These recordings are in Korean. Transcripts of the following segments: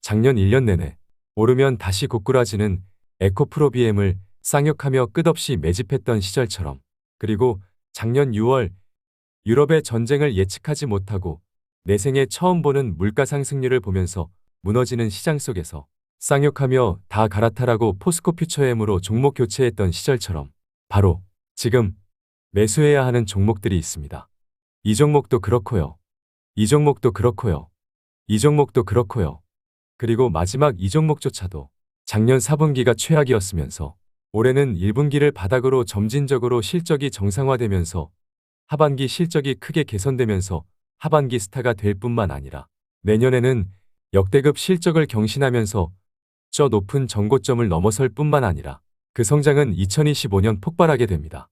작년 1년 내내 오르면 다시 고꾸라지는 에코프로 BM을 쌍욕하며 끝없이 매집했던 시절처럼, 그리고 작년 6월 유럽의 전쟁을 예측하지 못하고 내 생에 처음 보는 물가 상승률을 보면서 무너지는 시장 속에서 쌍욕하며 다 갈아타라고 포스코 퓨처엠으로 종목 교체했던 시절처럼 바로 지금 매수해야 하는 종목들이 있습니다. 이 종목도 그렇고요. 이 종목도 그렇고요. 이 종목도 그렇고요. 그리고 마지막 이 종목조차도 작년 4분기가 최악이었으면서 올해는 1분기를 바닥으로 점진적으로 실적이 정상화되면서 하반기 실적이 크게 개선되면서 하반기 스타가 될 뿐만 아니라 내년에는 역대급 실적을 경신하면서 저 높은 전고점을 넘어설 뿐만 아니라 그 성장은 2025년 폭발하게 됩니다.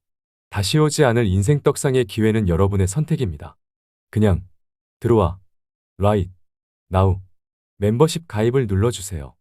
다시 오지 않을 인생 떡상의 기회는 여러분의 선택입니다. 그냥 들어와. right now. 멤버십 가입을 눌러주세요.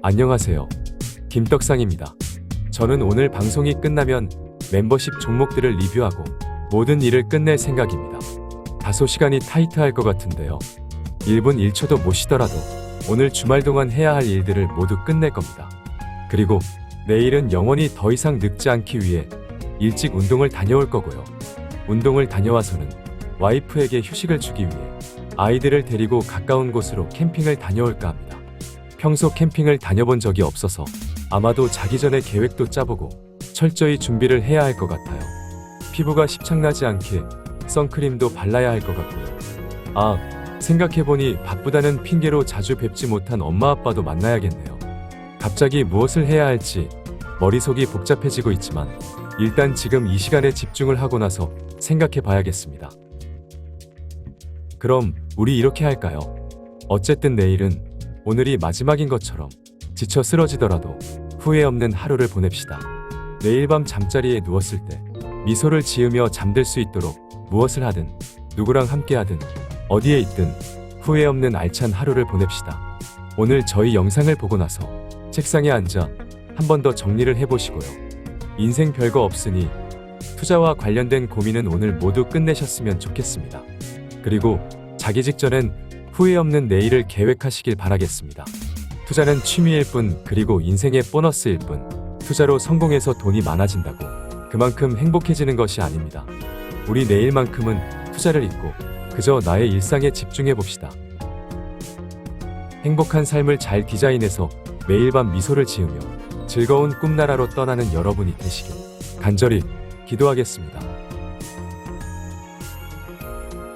안녕하세요. 김떡상입니다. 저는 오늘 방송이 끝나면 멤버십 종목들을 리뷰하고 모든 일을 끝낼 생각입니다. 다소 시간이 타이트할 것 같은데요. 1분 1초도 못 쉬더라도 오늘 주말 동안 해야 할 일들을 모두 끝낼 겁니다. 그리고 내일은 영원히 더 이상 늙지 않기 위해 일찍 운동을 다녀올 거고요. 운동을 다녀와서는 와이프에게 휴식을 주기 위해 아이들을 데리고 가까운 곳으로 캠핑을 다녀올까 합니다. 평소 캠핑을 다녀본 적이 없어서 아마도 자기 전에 계획도 짜보고 철저히 준비를 해야 할 것 같아요. 피부가 십창나지 않게 선크림도 발라야 할 것 같고요. 생각해보니 바쁘다는 핑계로 자주 뵙지 못한 엄마 아빠도 만나야겠네요. 갑자기 무엇을 해야 할지 머릿속이 복잡해지고 있지만 일단 지금 이 시간에 집중을 하고 나서 생각해 봐야겠습니다. 그럼 우리 이렇게 할까요? 어쨌든 내일은 오늘이 마지막인 것처럼 지쳐 쓰러지더라도 후회 없는 하루를 보냅시다. 내일 밤 잠자리에 누웠을 때 미소를 지으며 잠들 수 있도록 무엇을 하든 누구랑 함께 하든 어디에 있든 후회 없는 알찬 하루를 보냅시다. 오늘 저희 영상을 보고 나서 책상에 앉아 한 번 더 정리를 해보시고요. 인생 별거 없으니 투자와 관련된 고민은 오늘 모두 끝내셨으면 좋겠습니다. 그리고 자기 직전엔 후회 없는 내일을 계획하시길 바라겠습니다. 투자는 취미일 뿐, 그리고 인생의 보너스일 뿐, 투자로 성공해서 돈이 많아진다고 그만큼 행복해지는 것이 아닙니다. 우리 내일만큼은 투자를 잊고 그저 나의 일상에 집중해 봅시다. 행복한 삶을 잘 디자인해서 매일 밤 미소를 지으며 즐거운 꿈나라로 떠나는 여러분이 되시길 간절히 기도하겠습니다.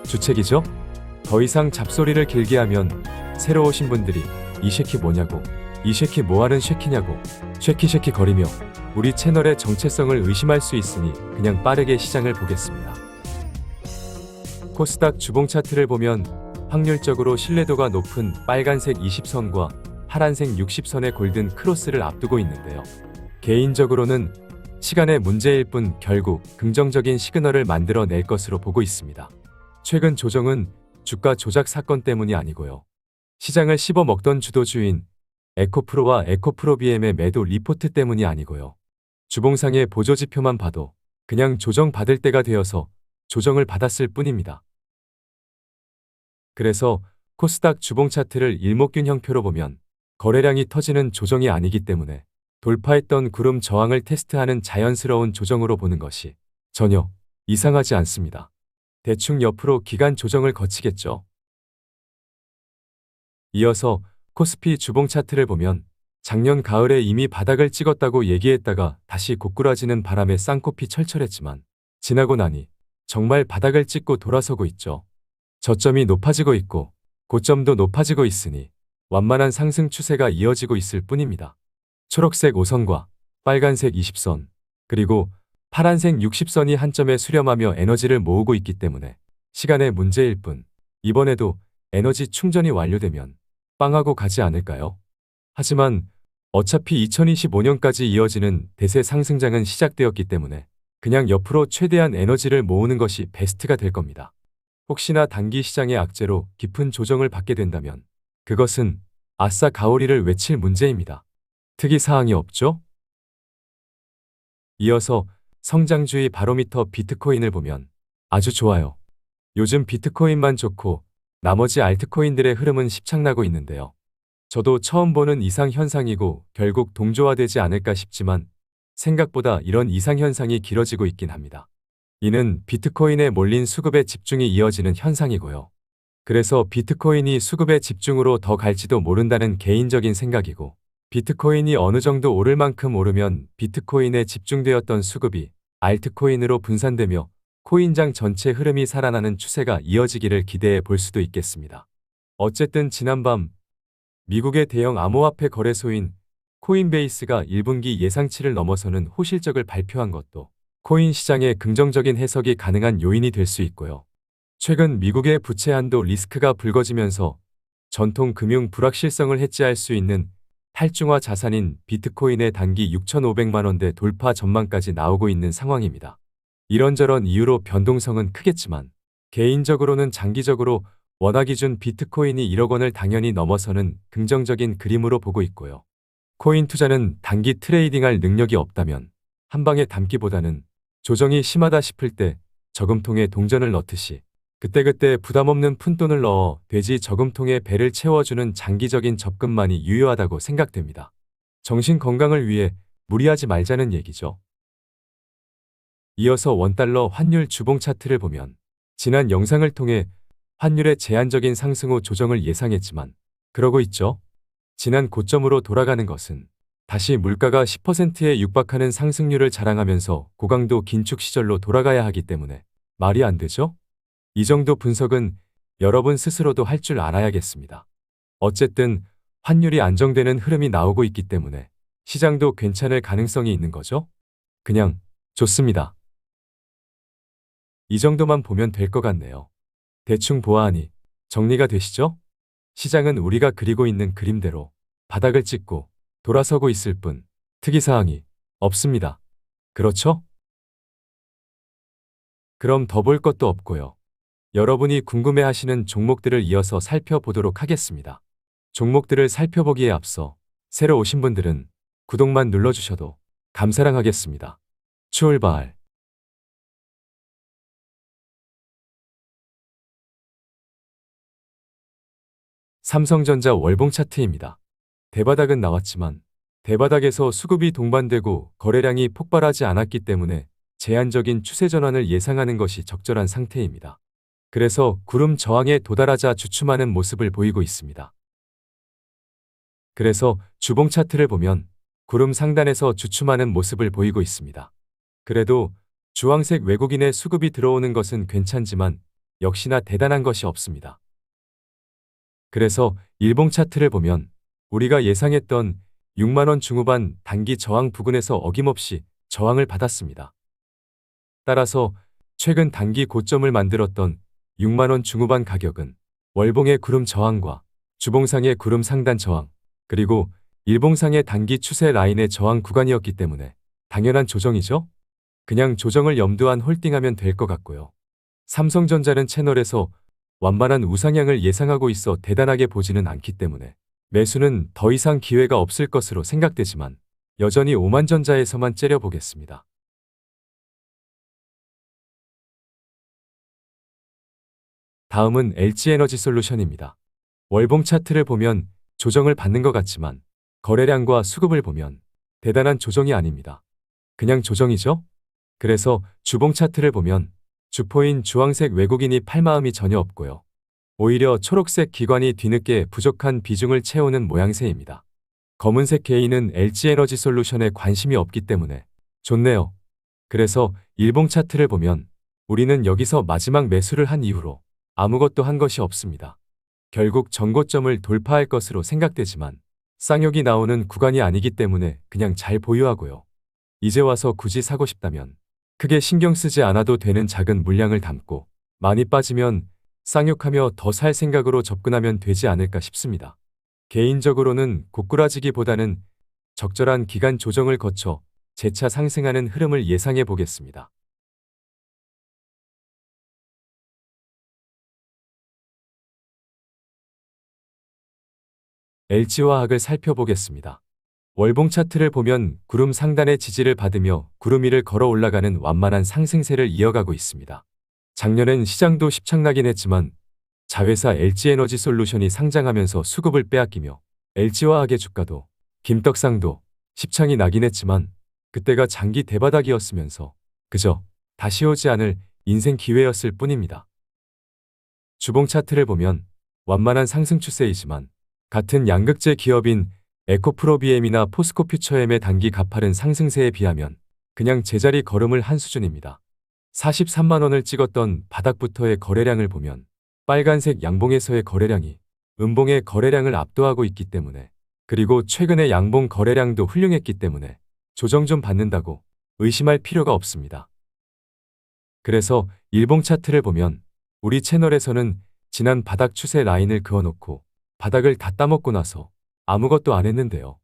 주책이죠? 더 이상 잡소리를 길게 하면 새로 오신 분들이 이 쉐키 뭐냐고, 이 쉐키 뭐하는 쉐키냐고 쉐키쉐키 거리며 우리 채널의 정체성을 의심할 수 있으니 그냥 빠르게 시장을 보겠습니다. 코스닥 주봉 차트를 보면 확률적으로 신뢰도가 높은 빨간색 20선과 파란색 60선의 골든 크로스를 앞두고 있는데요. 개인적으로는 시간의 문제일 뿐 결국 긍정적인 시그널을 만들어낼 것으로 보고 있습니다. 최근 조정은 주가 조작 사건 때문이 아니고요. 시장을 씹어먹던 주도주인 에코프로와 에코프로BM의 매도 리포트 때문이 아니고요. 주봉상의 보조지표만 봐도 그냥 조정받을 때가 되어서 조정을 받았을 뿐입니다. 그래서 코스닥 주봉 차트를 일목균 형표로 보면 거래량이 터지는 조정이 아니기 때문에 돌파했던 구름 저항을 테스트하는 자연스러운 조정으로 보는 것이 전혀 이상하지 않습니다. 대충 옆으로 기간 조정을 거치겠죠. 이어서 코스피 주봉 차트를 보면 작년 가을에 이미 바닥을 찍었다고 얘기했다가 다시 고꾸라지는 바람에 쌍코피 철철했지만 지나고 나니 정말 바닥을 찍고 돌아서고 있죠. 저점이 높아지고 있고 고점도 높아지고 있으니 완만한 상승 추세가 이어지고 있을 뿐입니다. 초록색 5선과 빨간색 20선, 그리고 파란색 60선이 한 점에 수렴하며 에너지를 모으고 있기 때문에 시간의 문제일 뿐. 이번에도 에너지 충전이 완료되면 빵하고 가지 않을까요? 하지만 어차피 2025년까지 이어지는 대세 상승장은 시작되었기 때문에 그냥 옆으로 최대한 에너지를 모으는 것이 베스트가 될 겁니다. 혹시나 단기 시장의 악재로 깊은 조정을 받게 된다면 그것은 아싸 가오리를 외칠 문제입니다. 특이 사항이 없죠? 이어서 성장주의 바로미터 비트코인을 보면 아주 좋아요. 요즘 비트코인만 좋고 나머지 알트코인들의 흐름은 십창나고 있는데요. 저도 처음 보는 이상현상이고 결국 동조화되지 않을까 싶지만 생각보다 이런 이상현상이 길어지고 있긴 합니다. 이는 비트코인에 몰린 수급의 집중이 이어지는 현상이고요. 그래서 비트코인이 수급의 집중으로 더 갈지도 모른다는 개인적인 생각이고 비트코인이 어느 정도 오를 만큼 오르면 비트코인에 집중되었던 수급이 알트코인으로 분산되며 코인장 전체 흐름이 살아나는 추세가 이어지기를 기대해 볼 수도 있겠습니다. 어쨌든 지난밤 미국의 대형 암호화폐 거래소인 코인베이스가 1분기 예상치를 넘어서는 호실적을 발표한 것도 코인 시장에 긍정적인 해석이 가능한 요인이 될 수 있고요. 최근 미국의 부채 한도 리스크가 불거지면서 전통 금융 불확실성을 해지할 수 있는 탈중화 자산인 비트코인의 단기 6,500만 원대 돌파 전망까지 나오고 있는 상황입니다. 이런저런 이유로 변동성은 크겠지만 개인적으로는 장기적으로 원화 기준 비트코인이 1억 원을 당연히 넘어서는 긍정적인 그림으로 보고 있고요. 코인 투자는 단기 트레이딩할 능력이 없다면 한 방에 담기보다는 조정이 심하다 싶을 때 저금통에 동전을 넣듯이 그때그때 부담없는 푼돈을 넣어 돼지 저금통에 배를 채워주는 장기적인 접근만이 유효하다고 생각됩니다. 정신 건강을 위해 무리하지 말자는 얘기죠. 이어서 원달러 환율 주봉 차트를 보면 지난 영상을 통해 환율의 제한적인 상승 후 조정을 예상했지만 그러고 있죠. 지난 고점으로 돌아가는 것은 다시 물가가 10%에 육박하는 상승률을 자랑하면서 고강도 긴축 시절로 돌아가야 하기 때문에 말이 안 되죠? 이 정도 분석은 여러분 스스로도 할 줄 알아야겠습니다. 어쨌든 환율이 안정되는 흐름이 나오고 있기 때문에 시장도 괜찮을 가능성이 있는 거죠? 그냥 좋습니다. 이 정도만 보면 될 것 같네요. 대충 보아하니 정리가 되시죠? 시장은 우리가 그리고 있는 그림대로 바닥을 찍고 돌아서고 있을 뿐 특이사항이 없습니다. 그렇죠? 그럼 더 볼 것도 없고요. 여러분이 궁금해하시는 종목들을 이어서 살펴보도록 하겠습니다. 종목들을 살펴보기에 앞서 새로 오신 분들은 구독만 눌러주셔도 감사랑 하겠습니다. 출발! 삼성전자 월봉 차트입니다. 대바닥은 나왔지만 대바닥에서 수급이 동반되고 거래량이 폭발하지 않았기 때문에 제한적인 추세 전환을 예상하는 것이 적절한 상태입니다. 그래서 구름 저항에 도달하자 주춤하는 모습을 보이고 있습니다. 그래서 주봉 차트를 보면 구름 상단에서 주춤하는 모습을 보이고 있습니다. 그래도 주황색 외국인의 수급이 들어오는 것은 괜찮지만 역시나 대단한 것이 없습니다. 그래서 일봉 차트를 보면 우리가 예상했던 6만원 중후반 단기 저항 부근에서 어김없이 저항을 받았습니다. 따라서 최근 단기 고점을 만들었던 6만원 중후반 가격은 월봉의 구름 저항과 주봉상의 구름 상단 저항, 그리고 일봉상의 단기 추세 라인의 저항 구간이었기 때문에 당연한 조정이죠? 그냥 조정을 염두한 홀딩하면 될 것 같고요. 삼성전자는 채널에서 완만한 우상향을 예상하고 있어 대단하게 보지는 않기 때문에 매수는 더 이상 기회가 없을 것으로 생각되지만 여전히 오만전자에서만 째려보겠습니다. 다음은 LG에너지솔루션입니다. 월봉 차트를 보면 조정을 받는 것 같지만 거래량과 수급을 보면 대단한 조정이 아닙니다. 그냥 조정이죠? 그래서 주봉 차트를 보면 주포인 주황색 외국인이 팔 마음이 전혀 없고요. 오히려 초록색 기관이 뒤늦게 부족한 비중을 채우는 모양새입니다. 검은색 개인은 LG에너지솔루션에 관심이 없기 때문에 좋네요. 그래서 일봉 차트를 보면 우리는 여기서 마지막 매수를 한 이후로 아무것도 한 것이 없습니다. 결국 전고점을 돌파할 것으로 생각되지만 쌍욕이 나오는 구간이 아니기 때문에 그냥 잘 보유하고요. 이제 와서 굳이 사고 싶다면 크게 신경 쓰지 않아도 되는 작은 물량을 담고 많이 빠지면 쌍욕하며 더 살 생각으로 접근하면 되지 않을까 싶습니다. 개인적으로는 고꾸라지기보다는 적절한 기간 조정을 거쳐 재차 상승하는 흐름을 예상해 보겠습니다. LG화학을 살펴보겠습니다. 월봉 차트를 보면 구름 상단의 지지를 받으며 구름 위를 걸어 올라가는 완만한 상승세를 이어가고 있습니다. 작년엔 시장도 십창나긴 했지만 자회사 LG에너지솔루션이 상장하면서 수급을 빼앗기며 LG화학의 주가도 김떡상도 십창이 나긴 했지만 그때가 장기 대바닥이었으면서 그저 다시 오지 않을 인생 기회였을 뿐입니다. 주봉 차트를 보면 완만한 상승 추세이지만 같은 양극재 기업인 에코프로비엠이나 포스코퓨처엠의 단기 가파른 상승세에 비하면 그냥 제자리 걸음을 한 수준입니다. 43만 원을 찍었던 바닥부터의 거래량을 보면 빨간색 양봉에서의 거래량이 음봉의 거래량을 압도하고 있기 때문에 그리고 최근의 양봉 거래량도 훌륭했기 때문에 조정 좀 받는다고 의심할 필요가 없습니다. 그래서 일봉 차트를 보면 우리 채널에서는 지난 바닥 추세 라인을 그어놓고 바닥을 다 따먹고 나서 아무것도 안 했는데요.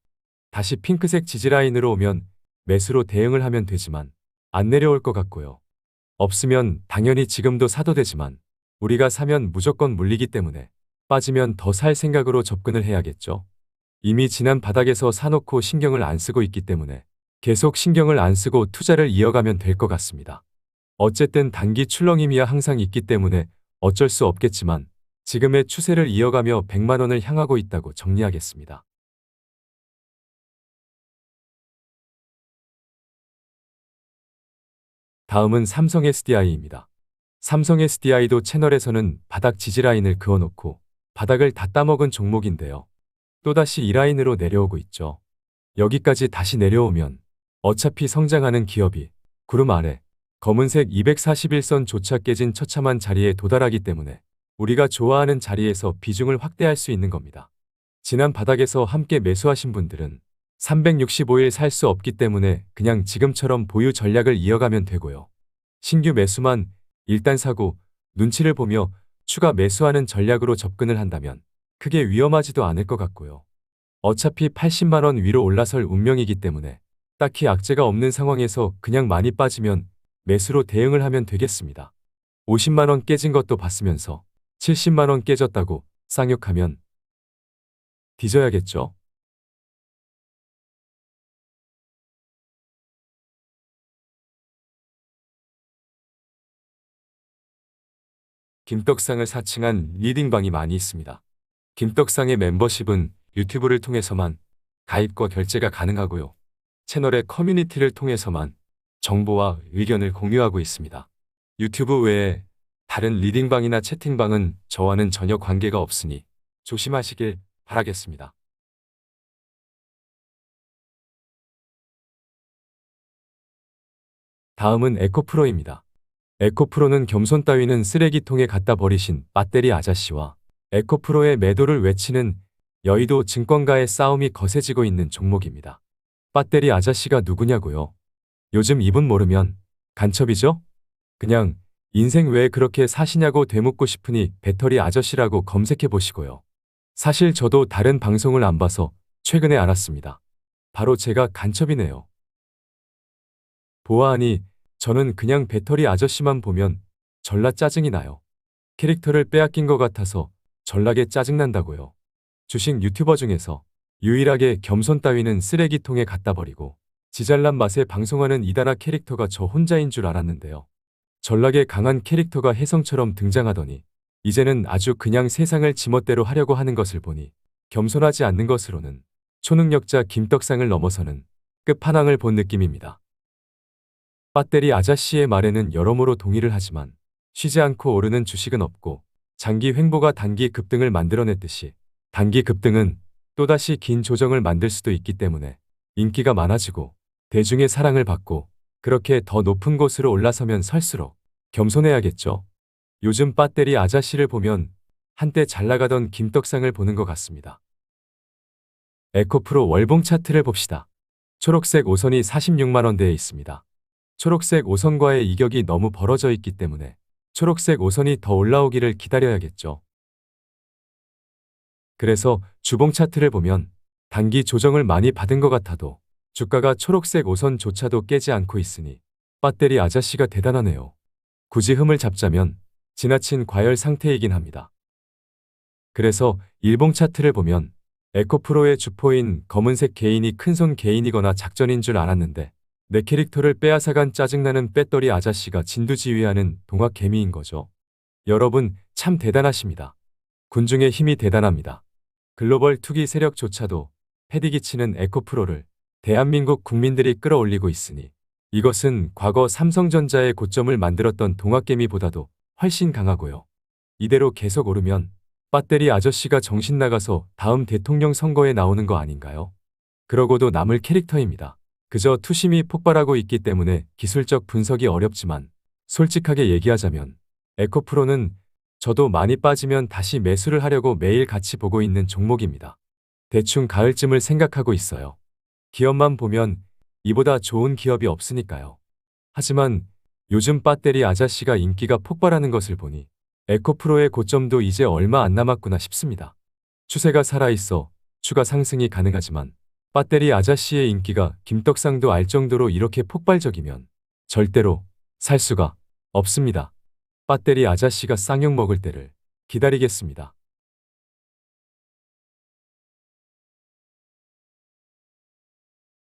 다시 핑크색 지지 라인으로 오면 매수로 대응을 하면 되지만 안 내려올 것 같고요. 없으면 당연히 지금도 사도 되지만 우리가 사면 무조건 물리기 때문에 빠지면 더 살 생각으로 접근을 해야겠죠. 이미 지난 바닥에서 사놓고 신경을 안 쓰고 있기 때문에 계속 신경을 안 쓰고 투자를 이어가면 될 것 같습니다. 어쨌든 단기 출렁임이야 항상 있기 때문에 어쩔 수 없겠지만 지금의 추세를 이어가며 100만 원을 향하고 있다고 정리하겠습니다. 다음은 삼성 SDI입니다. 삼성 SDI도 채널에서는 바닥 지지 라인을 그어놓고 바닥을 다 따먹은 종목인데요. 또다시 이 라인으로 내려오고 있죠. 여기까지 다시 내려오면 어차피 성장하는 기업이 구름 아래 검은색 241선조차 깨진 처참한 자리에 도달하기 때문에 우리가 좋아하는 자리에서 비중을 확대할 수 있는 겁니다. 지난 바닥에서 함께 매수하신 분들은 365일 살 수 없기 때문에 그냥 지금처럼 보유 전략을 이어가면 되고요. 신규 매수만 일단 사고 눈치를 보며 추가 매수하는 전략으로 접근을 한다면 크게 위험하지도 않을 것 같고요. 어차피 80만 원 위로 올라설 운명이기 때문에 딱히 악재가 없는 상황에서 그냥 많이 빠지면 매수로 대응을 하면 되겠습니다. 50만 원 깨진 것도 봤으면서 70만 원 깨졌다고 쌍욕하면 뒤져야겠죠? 김떡상을 사칭한 리딩방이 많이 있습니다. 김떡상의 멤버십은 유튜브를 통해서만 가입과 결제가 가능하고요. 채널의 커뮤니티를 통해서만 정보와 의견을 공유하고 있습니다. 유튜브 외에 다른 리딩방이나 채팅방은 저와는 전혀 관계가 없으니 조심하시길 바라겠습니다. 다음은 에코프로입니다. 에코프로는 겸손 따위는 쓰레기통에 갖다 버리신 배터리 아저씨와 에코프로의 매도를 외치는 여의도 증권가의 싸움이 거세지고 있는 종목입니다. 배터리 아저씨가 누구냐고요? 요즘 이분 모르면 간첩이죠? 그냥 인생 왜 그렇게 사시냐고 되묻고 싶으니 배터리 아저씨라고 검색해 보시고요. 사실 저도 다른 방송을 안 봐서 최근에 알았습니다. 바로 제가 간첩이네요. 보아하니 저는 그냥 배터리 아저씨만 보면 전라 짜증이 나요. 캐릭터를 빼앗긴 것 같아서 전락에 짜증난다고요. 주식 유튜버 중에서 유일하게 겸손 따위는 쓰레기통에 갖다 버리고 지잘난 맛에 방송하는 이단아 캐릭터가 저 혼자인 줄 알았는데요. 전락에 강한 캐릭터가 혜성처럼 등장하더니 이제는 아주 그냥 세상을 지멋대로 하려고 하는 것을 보니 겸손하지 않는 것으로는 초능력자 김떡상을 넘어서는 끝판왕을 본 느낌입니다. 배터리 아저씨의 말에는 여러모로 동의를 하지만 쉬지 않고 오르는 주식은 없고 장기 횡보가 단기 급등을 만들어냈듯이 단기 급등은 또다시 긴 조정을 만들 수도 있기 때문에 인기가 많아지고 대중의 사랑을 받고 그렇게 더 높은 곳으로 올라서면 설수록 겸손해야겠죠. 요즘 배터리 아저씨를 보면 한때 잘 나가던 김떡상을 보는 것 같습니다. 에코프로 월봉 차트를 봅시다. 초록색 5선이 46만 원대에 있습니다. 초록색 5선과의 이격이 너무 벌어져 있기 때문에 초록색 5선이 더 올라오기를 기다려야겠죠. 그래서 주봉 차트를 보면 단기 조정을 많이 받은 것 같아도 주가가 초록색 5선조차도 깨지 않고 있으니 배터리 아저씨가 대단하네요. 굳이 흠을 잡자면 지나친 과열 상태이긴 합니다. 그래서 일봉 차트를 보면 에코프로의 주포인 검은색 개인이 큰손 개인이거나 작전인 줄 알았는데 내 캐릭터를 빼앗아간 짜증나는 배터리 아저씨가 진두지휘하는 동학개미인 거죠. 여러분 참 대단하십니다. 군중의 힘이 대단합니다. 글로벌 투기 세력조차도 패디기치는 에코프로를 대한민국 국민들이 끌어올리고 있으니 이것은 과거 삼성전자의 고점을 만들었던 동학개미보다도 훨씬 강하고요. 이대로 계속 오르면 배터리 아저씨가 정신 나가서 다음 대통령 선거에 나오는 거 아닌가요? 그러고도 남을 캐릭터입니다. 그저 투심이 폭발하고 있기 때문에 기술적 분석이 어렵지만 솔직하게 얘기하자면 에코프로는 저도 많이 빠지면 다시 매수를 하려고 매일 같이 보고 있는 종목입니다. 대충 가을쯤을 생각하고 있어요. 기업만 보면 이보다 좋은 기업이 없으니까요. 하지만 요즘 배터리 아저씨가 인기가 폭발하는 것을 보니 에코프로의 고점도 이제 얼마 안 남았구나 싶습니다. 추세가 살아있어 추가 상승이 가능하지만 배터리 아저씨의 인기가 김떡상도 알 정도로 이렇게 폭발적이면 절대로 살 수가 없습니다. 배터리 아저씨가 쌍욕 먹을 때를 기다리겠습니다.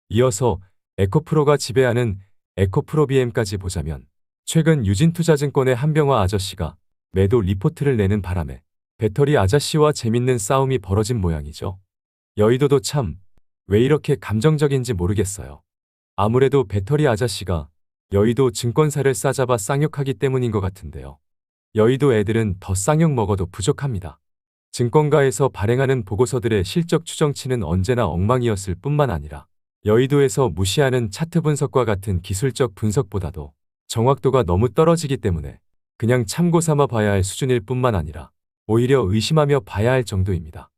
이어서 에코프로가 지배하는 에코프로비엠까지 보자면 최근 유진투자증권의 한병화 아저씨가 매도 리포트를 내는 바람에 배터리 아저씨와 재밌는 싸움이 벌어진 모양이죠. 여의도도 참 왜 이렇게 감정적인지 모르겠어요. 아무래도 배터리 아저씨가 여의도 증권사를 싸잡아 쌍욕하기 때문인 것 같은데요. 여의도 애들은 더 쌍욕 먹어도 부족합니다. 증권가에서 발행하는 보고서들의 실적 추정치는 언제나 엉망이었을 뿐만 아니라 여의도에서 무시하는 차트 분석과 같은 기술적 분석보다도 정확도가 너무 떨어지기 때문에 그냥 참고 삼아 봐야 할 수준일 뿐만 아니라 오히려 의심하며 봐야 할 정도입니다.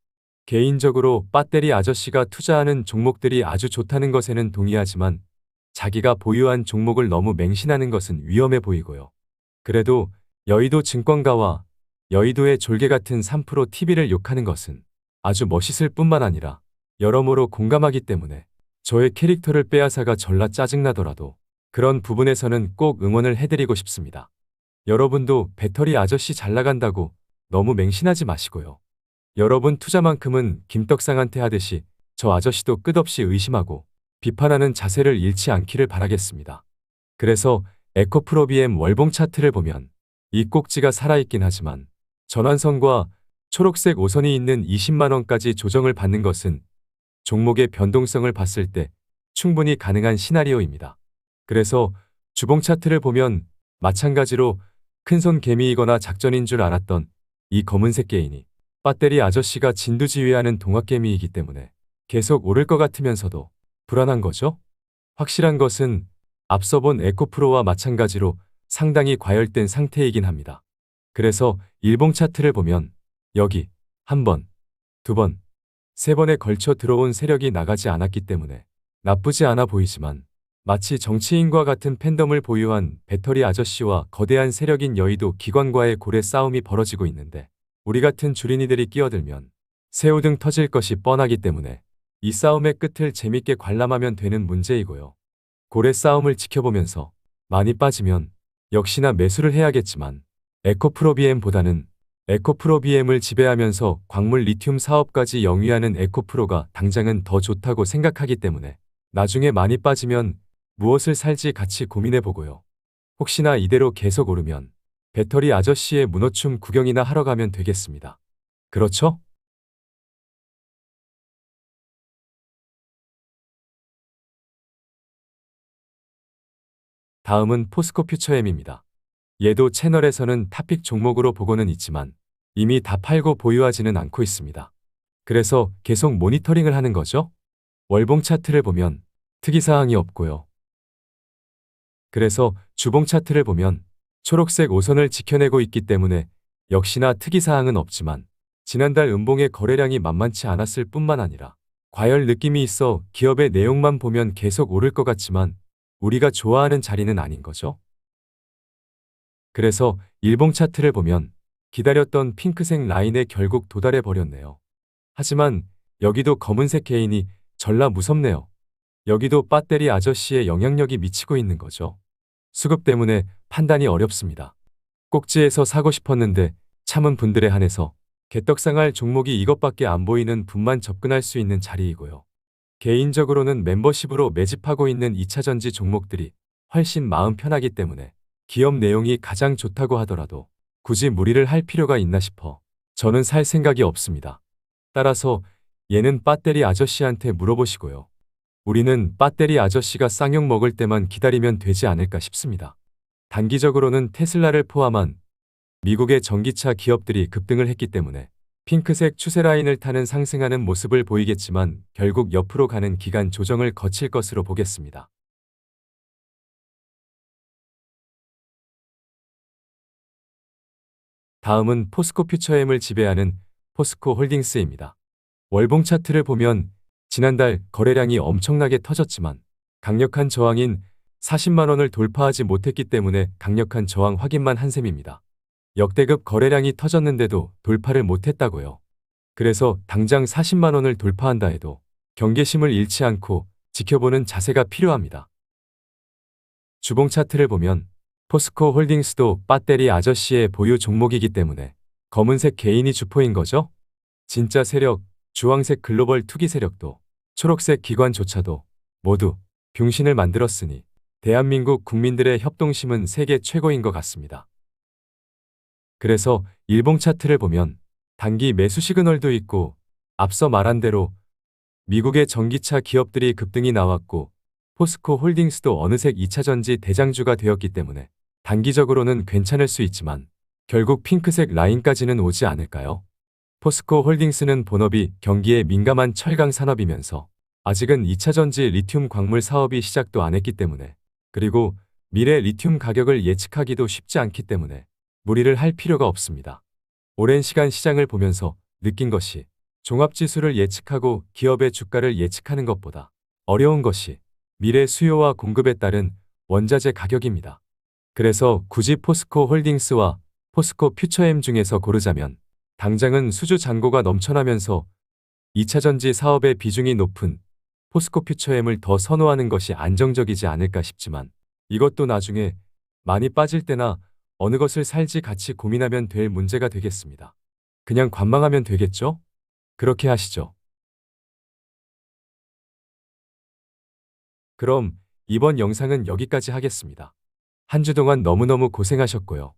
개인적으로 배터리 아저씨가 투자하는 종목들이 아주 좋다는 것에는 동의하지만 자기가 보유한 종목을 너무 맹신하는 것은 위험해 보이고요. 그래도 여의도 증권가와 여의도의 졸개 같은 3프로 TV를 욕하는 것은 아주 멋있을 뿐만 아니라 여러모로 공감하기 때문에 저의 캐릭터를 빼앗아가 전라 짜증나더라도 그런 부분에서는 꼭 응원을 해드리고 싶습니다. 여러분도 배터리 아저씨 잘 나간다고 너무 맹신하지 마시고요. 여러분 투자만큼은 김떡상한테 하듯이 저 아저씨도 끝없이 의심하고 비판하는 자세를 잃지 않기를 바라겠습니다. 그래서 에코프로비엠 월봉 차트를 보면 이 꼭지가 살아있긴 하지만 전환선과 초록색 5선이 있는 20만원까지 조정을 받는 것은 종목의 변동성을 봤을 때 충분히 가능한 시나리오입니다. 그래서 주봉 차트를 보면 마찬가지로 큰손 개미이거나 작전인 줄 알았던 이 검은색 개인이 배터리 아저씨가 진두지휘하는 동학개미이기 때문에 계속 오를 것 같으면서도 불안한 거죠. 확실한 것은 앞서 본 에코프로와 마찬가지로 상당히 과열된 상태이긴 합니다. 그래서 일봉 차트를 보면 여기 한 번, 두 번, 세 번에 걸쳐 들어온 세력이 나가지 않았기 때문에 나쁘지 않아 보이지만 마치 정치인과 같은 팬덤을 보유한 배터리 아저씨와 거대한 세력인 여의도 기관과의 고래 싸움이 벌어지고 있는데 우리 같은 주린이들이 끼어들면 새우등 터질 것이 뻔하기 때문에 이 싸움의 끝을 재밌게 관람하면 되는 문제이고요. 고래 싸움을 지켜보면서 많이 빠지면 역시나 매수를 해야겠지만 에코프로비엠보다는 에코프로비엠을 지배하면서 광물 리튬 사업까지 영위하는 에코프로가 당장은 더 좋다고 생각하기 때문에 나중에 많이 빠지면 무엇을 살지 같이 고민해보고요. 혹시나 이대로 계속 오르면 배터리 아저씨의 문어춤 구경이나 하러 가면 되겠습니다. 그렇죠? 다음은 포스코 퓨처엠입니다. 얘도 채널에서는 탑픽 종목으로 보고는 있지만 이미 다 팔고 보유하지는 않고 있습니다. 그래서 계속 모니터링을 하는 거죠. 월봉 차트를 보면 특이사항이 없고요. 그래서 주봉 차트를 보면 초록색 5선을 지켜내고 있기 때문에 역시나 특이사항은 없지만 지난달 음봉의 거래량이 만만치 않았을 뿐만 아니라 과열 느낌이 있어 기업의 내용만 보면 계속 오를 것 같지만 우리가 좋아하는 자리는 아닌 거죠. 그래서 일봉 차트를 보면 기다렸던 핑크색 라인에 결국 도달해 버렸네요. 하지만 여기도 검은색 개인이 전라 무섭네요. 여기도 배터리 아저씨의 영향력이 미치고 있는 거죠. 수급 때문에 판단이 어렵습니다. 꼭지에서 사고 싶었는데 참은 분들에 한해서 개떡상할 종목이 이것밖에 안 보이는 분만 접근할 수 있는 자리이고요. 개인적으로는 멤버십으로 매집하고 있는 2차전지 종목들이 훨씬 마음 편하기 때문에 기업 내용이 가장 좋다고 하더라도 굳이 무리를 할 필요가 있나 싶어 저는 살 생각이 없습니다. 따라서 얘는 배터리 아저씨한테 물어보시고요. 우리는 배터리 아저씨가 쌍욕 먹을 때만 기다리면 되지 않을까 싶습니다. 단기적으로는 테슬라를 포함한 미국의 전기차 기업들이 급등을 했기 때문에 핑크색 추세 라인을 타는 상승하는 모습을 보이겠지만 결국 옆으로 가는 기간 조정을 거칠 것으로 보겠습니다. 다음은 포스코 퓨처엠을 지배하는 포스코 홀딩스입니다. 월봉 차트를 보면 지난달 거래량이 엄청나게 터졌지만 강력한 저항인 40만 원을 돌파하지 못했기 때문에 강력한 저항 확인만 한 셈입니다. 역대급 거래량이 터졌는데도 돌파를 못했다고요. 그래서 당장 40만 원을 돌파한다 해도 경계심을 잃지 않고 지켜보는 자세가 필요합니다. 주봉 차트를 보면 포스코 홀딩스도 배터리 아저씨의 보유 종목이기 때문에 검은색 개인이 주포인 거죠? 진짜 세력, 주황색 글로벌 투기 세력도 초록색 기관조차도 모두 병신을 만들었으니 대한민국 국민들의 협동심은 세계 최고인 것 같습니다. 그래서 일봉 차트를 보면 단기 매수 시그널도 있고 앞서 말한 대로 미국의 전기차 기업들이 급등이 나왔고 포스코 홀딩스도 어느새 2차전지 대장주가 되었기 때문에 단기적으로는 괜찮을 수 있지만 결국 핑크색 라인까지는 오지 않을까요? 포스코 홀딩스는 본업이 경기에 민감한 철강 산업이면서 아직은 2차전지 리튬 광물 사업이 시작도 안 했기 때문에 그리고 미래 리튬 가격을 예측하기도 쉽지 않기 때문에 무리를 할 필요가 없습니다. 오랜 시간 시장을 보면서 느낀 것이 종합지수를 예측하고 기업의 주가를 예측하는 것보다 어려운 것이 미래 수요와 공급에 따른 원자재 가격입니다. 그래서 굳이 포스코 홀딩스와 포스코 퓨처엠 중에서 고르자면 당장은 수주 잔고가 넘쳐나면서 2차전지 사업의 비중이 높은 포스코 퓨처엠을 더 선호하는 것이 안정적이지 않을까 싶지만 이것도 나중에 많이 빠질 때나 어느 것을 살지 같이 고민하면 될 문제가 되겠습니다. 그냥 관망하면 되겠죠? 그렇게 하시죠. 그럼 이번 영상은 여기까지 하겠습니다. 한 주 동안 너무너무 고생하셨고요.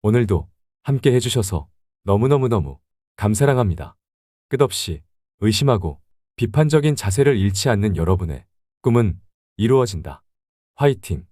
오늘도 함께 해주셔서 너무너무너무 감사랑합니다. 끝없이 의심하고 비판적인 자세를 잃지 않는 여러분의 꿈은 이루어진다. 화이팅!